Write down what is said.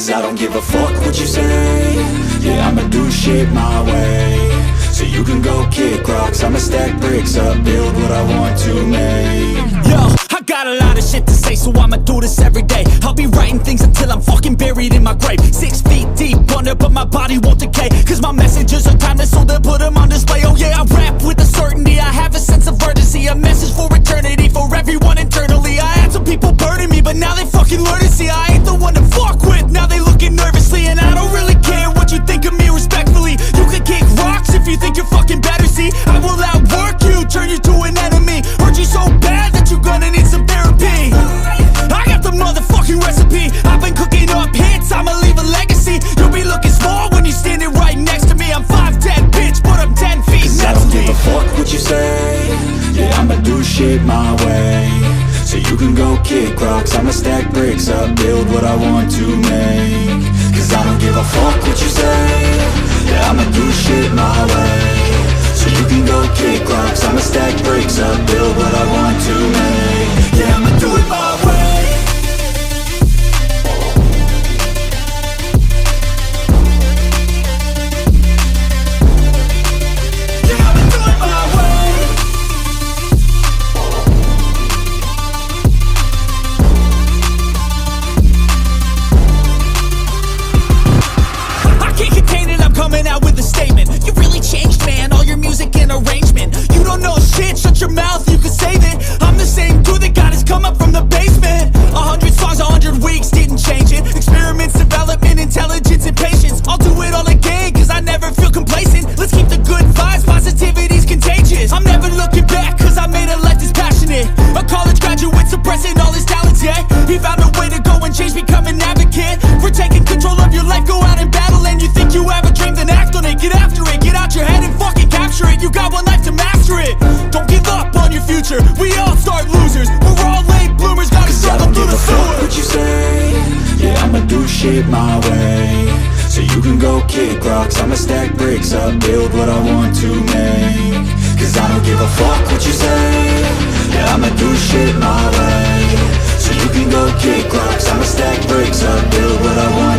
Cause I don't give a fuck what you say. Yeah, I'ma do shit my way. So you can go kick rocks, I'ma stack bricks up, build what I want to make. Yo, I got a lot of shit to say, so I'ma do this every day. I'll be writing things until I'm fucking buried in my grave. 6 feet deep under, but my body won't decay. Cause my messages are timeless, so they'll put them on display. Oh yeah, I rap with a certainty, I have a sense of urgency. A message for eternity, for everyone internally. I had some people burning me, but now they fucking learn to see I ain't the one to fuck with, now they looking nervously. And I don't really care what you think of me, respectfully. You can kick rocks if you think you're fucking better, see. I will outwork you, turn you to an enemy. Hurt you so bad that you're gonna need some therapy. I got the motherfucking recipe, I've been cooking up hits, I'ma leave a legacy. You'll be looking small when you're standing right next to me. I'm 5'10", bitch, but I'm 10 feet Cause I don't give a fuck what you say. Yeah, I'ma do shit my way. So you can go kick rocks, I'ma stack bricks up, build what I want to make. Cause I don't give a fuck what you say. Yeah, I'ma do shit my way. So you can go kick rocks, I'ma stack bricks up, build what I want to make. Yeah, I'ma do it my way. Coming out with a statement. You really changed, man, all your music and arrangement. You don't know shit, shut your mouth, you can save it. I'm the same dude that got his come up from the basement. 100 songs, 100 weeks, didn't change it. Experiments, development, intelligence, and patience. I'll do it all again, cause I never feel complacent. Let's keep the good vibes, positivity's contagious. I'm never looking back, cause I made a life that's passionate. A college graduate suppressing all his talents, yeah. He found a way to go and change, become an advocate for taking control of your life, go out and battle. And you think you have a dream, then act on it, get after it, get out your head and fucking capture it. You got one life to master it. Don't give up on your future, we all start losers. We're all late bloomers, gotta struggle through the sewer. What you say? Yeah, I'ma do shit my way. So you can go kick rocks, I'ma stack bricks up, build what I want to make. Cause I don't give a fuck what you say. Yeah, I'ma do shit my way. So you can go kick rocks, I'ma stack bricks up, build what I want